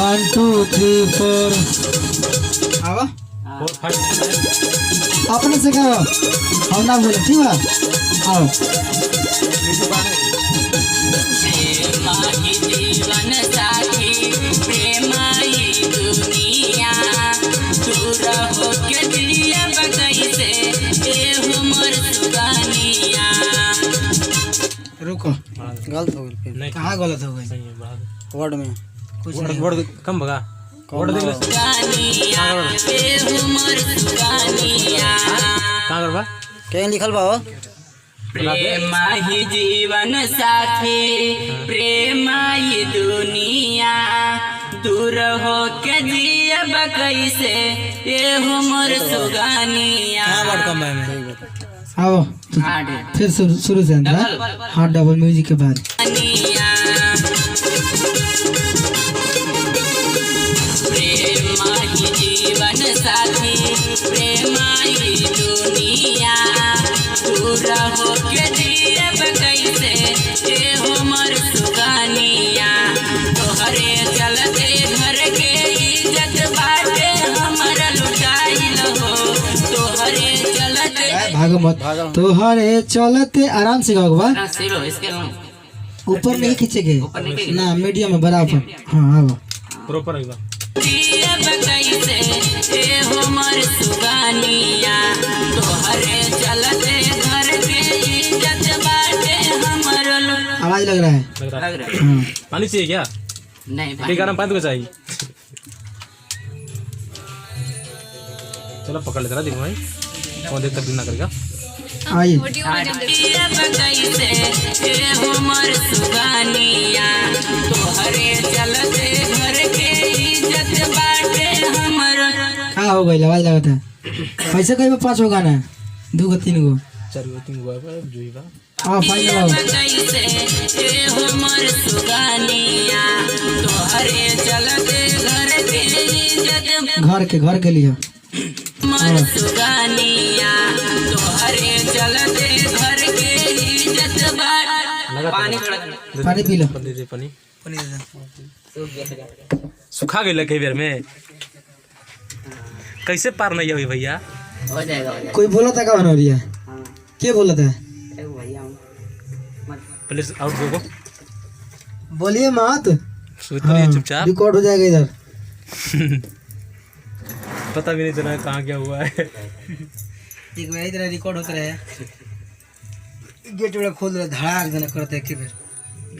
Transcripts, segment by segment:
1 2 3 4 आओ 4 5 अपने से कहो हम ना बोले ठीक है आओ जीवन साथी प्रेमाई दुनिया तू रहो के दिया बगैसे ए हमर सुगानिया। रुको गलत हो गई नहीं कहाँ गलत हो गई सही है बात वर्ड में कुछ नहीं वर्ड कम भगा वर्ड देख ले सुगानिया ए हमर सुगानिया कहां करबा क्या लिखल बा हो प्रेमाई जीवन साथी प्रेमाई दुनिया दूर हो के जियब कैसे ये हमर सुगानिया। वर्ड कम है में आओ फिर शुरू से अंदर हाँ डबल म्यूजिक के बाद प्रेमाई जीवन साथी प्रेमाई दुनिया दूर हो के जियब कैसे ये हमर सुगानिया। तोहरे चलते घर के इज्जत बाटे हमर लुटाइल हो तोहरे चलते भागो मत तोहरे चलते आराम से गाओ बा ऊपर नहीं खींचेगे ना मीडियम में बराबर हाँ आओ प्रॉपर आइबा जियब कैसे ये हमर सुगानिया। तोहरे चलते घर के इज्जत बाटे हमर आवाज लग रहा है लग रहा है हाँ पानी चाहिए क्या नहीं ठीक है ना पानी तो चाहिए चलो पकड़ लेते ना दिन भाई कौन देख तक दिन ना करेगा आइए जियब कैसे ये हमर सुगानिया। तोहरे चलते घर के इज्जत बाटे हमर कहाँ हो गई आवाज लगा था पैसे कहीं 5 गो गाना 2 गो 3 गो 4 गो 3 गो जोईबा हाँ फाइनल जियब कैसे ये हमर सुगानिया। तोहरे चलते घर के इज्जत घर के लिए हमर सुगानिया। तोहरे चलते घर के इज्जत बाटे पानी पी लो दे दे पानी सुखा गई कई बेर में कैसे पार नहीं हुई भैया हो जाएगा कोई बोला था क्या बनोरिया क्या बोला था प्लीज आउट गो बोलिए मत सुत रहिए चुपचाप रिकॉर्ड हो जाएगा इधर पता भी नहीं चला कहाँ क्या हुआ है एक बार इधर रिकॉर्ड होता रहे गेट वाला खोल रहा धड़ाक देना करते एक बार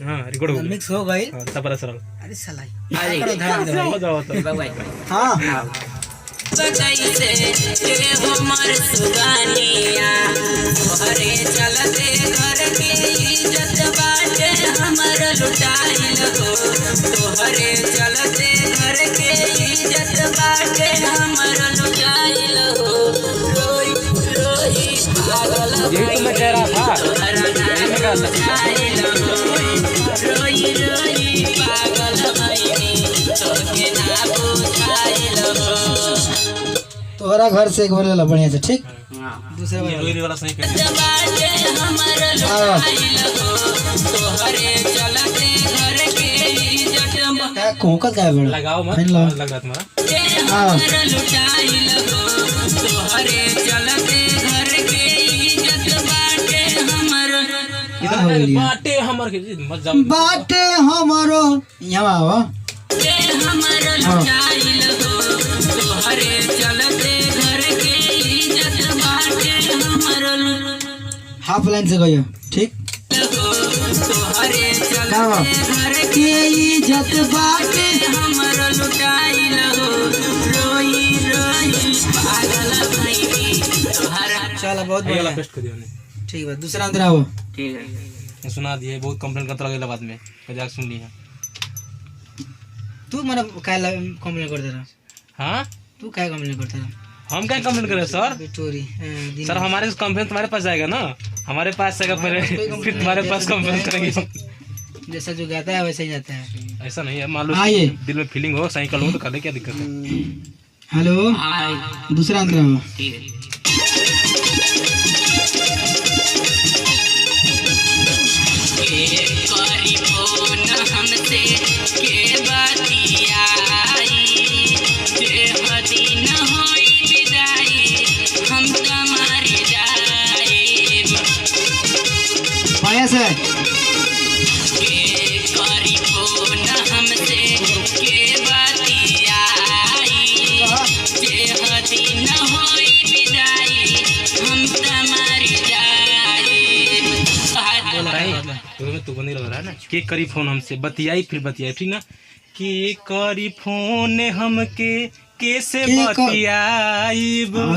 हाँ रिकॉर्ड हो गया मिक्स हो गई तब पता चला अरे साला अरे धड़ाक दे भाई। मजा आता हाँ कैसे ये हमर सुगानिया। तोहरे चलते घर के इज्जत बाटे हमर लुटाइल हो तोहरे चलते घर के इज्जत बाटे हमर लुटाइल हो रोई रोई पागल यही तो मैं कह रहा था रोई रोई पागल भइनी तोके ना बुझाइल हो। तोहरा घर से एक बार ले लो बढ़िया से ठीक दूसरा बार रोई वाला सही कर बाटे हमर लुटाइल हो तोहरे चलते घर के इज्जत क्या कोंकल क्या है बड़ा लगाओ मत फाइन लो लग रहा तुम्हारा हमर लुटाइल हो तोहरे चलते घर के इज्जत बाटे हमर कितना हो गई बाटे हमर के मत जाओ बाटे हमारो यहाँ आओ हमर लुटाइल हो तोहरे चलते घर के इज्जत बाटे हमर हाफ लाइन से गयो ठीक तोहरे कहाँ बा? चलते घर के इज्जत बाटे हमर लुटाइल हो रोई रोई पागल भइनी तोहरा। चलो बहुत ये वाला बढ़िया पेस्ट कर दिया मैंने ठीक है दूसरा अंदर आओ ठीक है सुना दिए बहुत कंप्लेंट करता लगे बाद में मजाक सुन ली है तू मैंने काय कंप्लेन करता रहा हाँ तू काय कंप्लेन करता रहा हम क्या कंप्लेंट करें सर चोरी सर हमारे कंप्लेंट तुम्हारे पास जाएगा ना हमारे पास जाएगा पहले फिर तुम्हारे पास कंप्लेंट करेंगे जैसा जो गाता है वैसे ही जाता है ऐसा नहीं है मान लो आइए। दिल में फीलिंग हो साइकिल हो तो कर ले क्या दिक्कत है हेलो दूसरा अंदर आओ ठीक है करी फोन हमसे के बतिया आया से के करी फोन हमसे के बतियाई जे हदी न होई विदाई हम तमार जाई तू बंदी लग रहा है ना। के करी फोन हमसे बतियाई फिर बतियाई ठीक ना। के करी फोन हमके कैसे बतियाई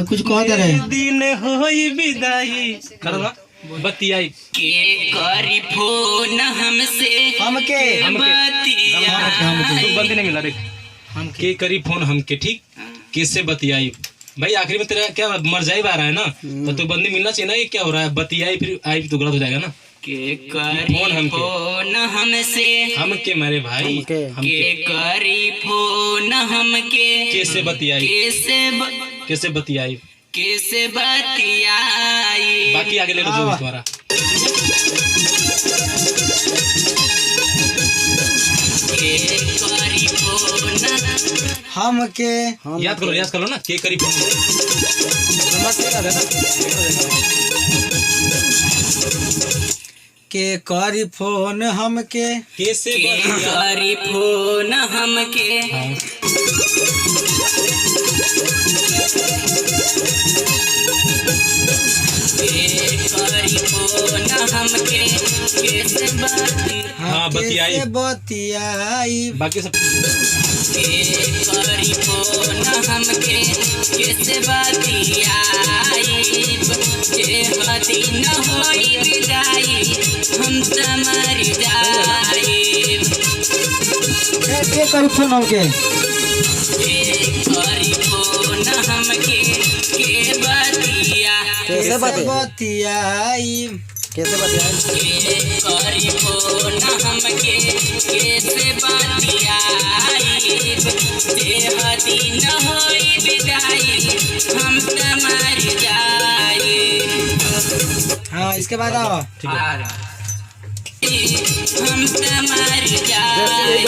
कुछ कह दे रहे दिन होई विदाई करवा बतियाई के करी फोन हमसे हमके बतियाई तू बंदी नहीं मिला देख। के करी फोन हमके ठीक कैसे बतियाई भाई आखिरी में तेरा क्या मर जाई आ रहा है ना तो तू बंदी मिलना चाहिए ना। ये क्या हो रहा है बतियाई फिर आई तो गलत हो जाएगा ना। के करी फोन हमसे हमके मेरे भाई के करी फोन हमके कैसे बतियाई कैसे बतियाई कैसे बतियाई बाकी आगे ले लो जो तुम्हारा। के करी फोन हमके याद कर लो ना। के करी फोन के करी फोन हमके कैसे के करी फोन हमके के करी फोन हमके कैसे बतियाई हाँ बतियाई कैसे बतियाई बाकी सब के करी फोन हमके कैसे बतियाई जे हदी न होई विदाई हम तमर जाई के करी फोन हमके के करी फोन हमके के बतिया कैसे बतियाई कैसे बतियाई के करी फोन हमके कैसे बतियाई जे हदी न होई विदाई हम तमर जाई हाँ इसके बाद आओ ठीक है। हम तमर जाई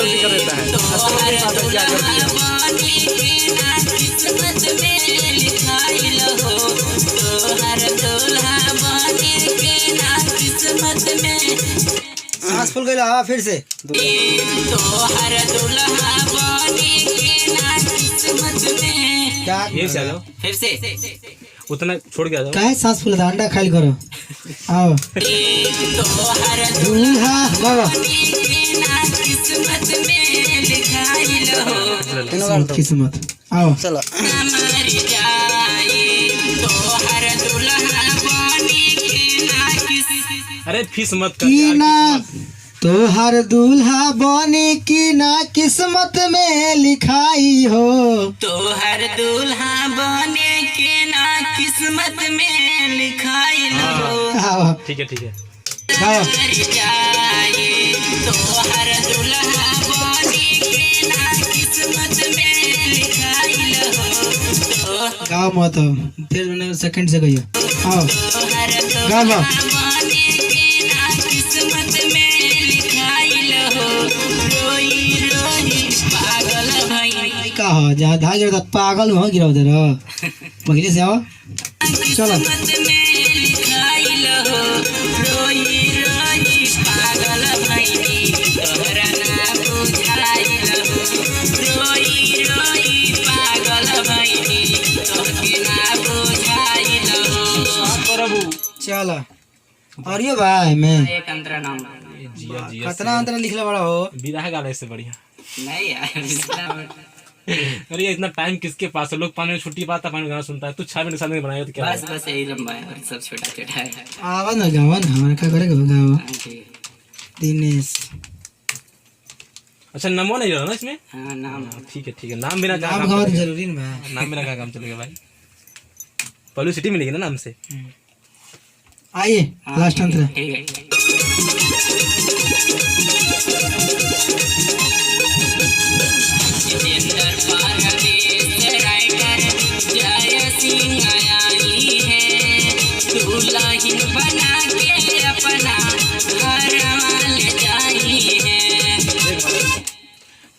तोहर दुल्हा बने के ना किस्मत में लिखाइल हो तोहर दुल्हा बने के ना किस्मत में सांस फूल गई फिर से तोहर दुल्हा बने के ना किस्मत में क्या ये से आ जाओ फिर से उतना छोड़ के आ जाओ। काहे सांस फूल अंडा खाली करो आओ तोहर दूल्हा बाबा के ना किस्मत में लिखाइल हो किस्मत आओ चलो तमर जाई तोहर दुल्हा बने के ना किस्मत अरे फीस मत कर की यार ना किस्मत। तोहर दूल्हा बने की ना किस्मत में लिखाई हो तोहर दूल्हा बने के ना किस्मत में लिखाइल हो आओ ठीक है ठीक है। आओ तमर जाई तोहर दुल्हा बने के ना किस्मत में लिखाइल हो गाओ मत फिर मैंने सेकंड से कहियो आओ तोहर गाओ दुल्हा बने के ना किस्मत में लिखाइल हो रोई रोई पागल भई का हो जा धा गिर पागल हो गिरा उधर पहले से आओ चलो किस्मत में लिखाइल हो रोई रोई पागल भई तोहरा ना बुझाइल हो रोई रोई पागल भई तोहके ना बुझाइल हो प्रभु चलो और ये भाई मैं एक अंतरा नाम जिया जिया कितना अंतर लिखले बड़ा हो विराह गाना इससे बढ़िया। नहीं यार अरे ये इतना टाइम किसके पास है। लोग 5 मिनट छुट्टी पाता 5 मिनट गाना सुनता है। तू 6 मिनट साल में बनाया तो क्या बस बस यही लंबा है और सब छोटा छोटा है आवा ना गावा ना हमारा क्या करेगा गावा दिनेश अच्छा नमो नहीं रहा ना इसमें। हाँ नाम ठीक है नाम बिना क्या नाम काम गावा तो चलेगा? जरूरी ना भाई नाम बिना क्या काम चलेगा भाई। पब्लिसिटी मिलेगी ना नाम से। आइए लास्ट अंतर ठीक है जितेंद्र परदेश राइटर जय सिंह आई है दुल्हन बना के अपना घर ले जाई है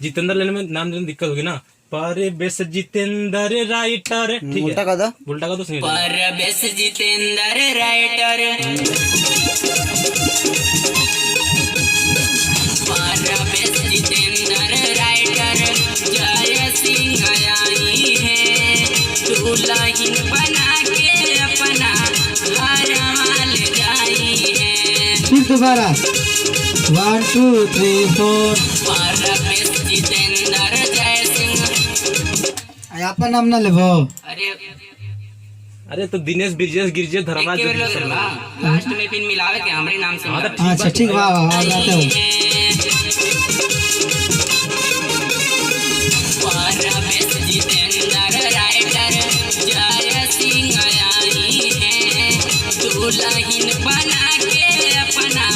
जितेंद्र लेने में नाम देने में दिक्कत होगी ना। पर बेस जितेंद्र राइटर ठीक है उल्टा का तो सही है। परवेश जितेंद्र राइटर दोबारा 1 2 3 4 परवेश जितेंद्र जय सिंह। अपन नाम ना लेबो। अरे अरे तो दिनेश ब्रिजेश गिरजेश धर्मराज एक जो बार लास्ट में फिर मिलावे के हमरे नाम से हाँ, तो मिलावे। अच्छा ठीक वाह वाह वाह गाते हो। परवेश जितेंद्र राइटर जय सिंह आई है दुल्हन बना के अपना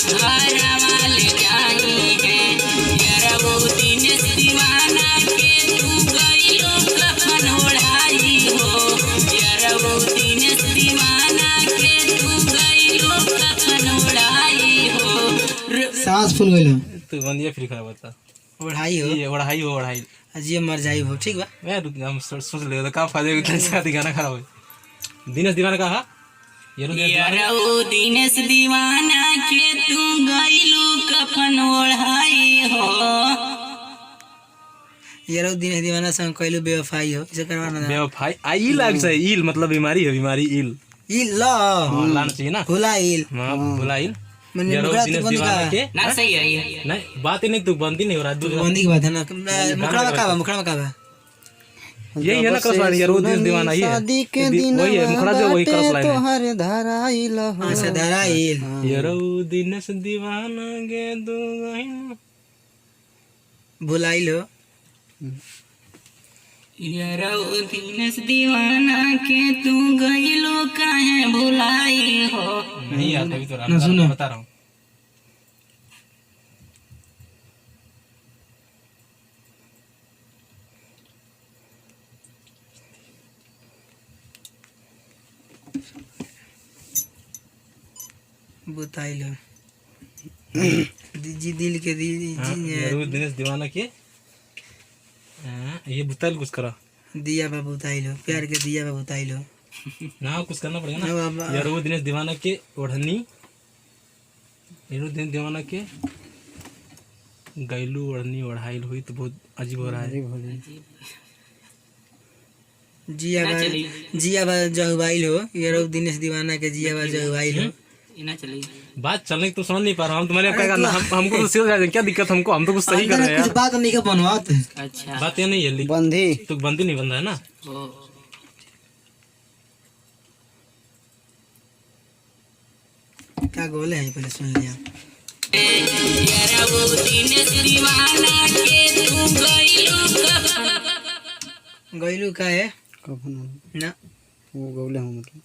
घर वाले जाई है। यार वो दिन दीवाना के तू गईलो कफन ओढ़ाई हो। यार वो दिन दीवाना के तू गईलो कफन ओढ़ाई हो। सांस फूल गइल तू बंदिया फ्री खा बता ओढ़ाई हो ये ओढ़ाई अजिए मर जाई हो ठीक बा। मैं हम सोच ले तो का फायदा इतना शादी गाना खराब हो दिनेश दीवाना कहा ये यार वो दिनेश दीवाना के तू गईलो कफन ओढ़ाई हो। यारो दिन दीवाना संग कइलो बेवफाई हो इसे करवा ना बेवफाई आई लाग से इल मतलब बीमारी है बीमारी इल ई ला हाँ लाना चाहिए ना भुलाइल हाँ भुलाइल मैंने यारो मुकरा दिनेश तो बंदी दीवाना का के ना सही है ये। नहीं बात ही नहीं तू बंदी नहीं हो रहा दूसरा बंदी की बात है ना मुकरा में का बा मुकरा में का बा यही है ना क्रॉस लाइन यारो दिनेश दीवाना ही है वही है मुखड़ा जो वही क्रॉस लाइन है अच्छा धराइल यारो दिनेश दीवाना के दो भुलाइल हो यार वो दिनेश दीवाना के तू गईलो काहे भुलाई हो। नहीं यार अभी तो ना सुनो। बता रहा हूँ बुताइल हो जी दिल के दी यारो दिनेश दीवाना के ये बुताइल कुछ करा दिया बा बुताइल हो प्यार के दिया बा बुताइल हो ना कुछ करना पड़ेगा ना ना बाबा। यार वो दिनेश दीवाना के ओढ़नी यार वो दिनेश दीवाना के गैलू ओढ़नी ओढ़ाइल हुई तो बहुत अजीब हो रहा है जिया बा जगवाइल हो यारो दिनेश दीवाना के जिया बा जगवाइल हो इना चली बात चलने की तो समझ नहीं पा रहा हम तुम्हारे क्या करना हमको तो सीरियस क्या दिक्कत हमको हम तो कुछ सही कर रहे हैं कुछ यार बात नहीं के बनवात अच्छा बात ये नहीं है बंदी तो बंदी नहीं बन रहा है ना ओ क्या गोले हैं पहले सुन लिया यार वो दिनेश दीवाना के तू गईलो कफन गइलू का है कफन ना वो गौले हम मतलब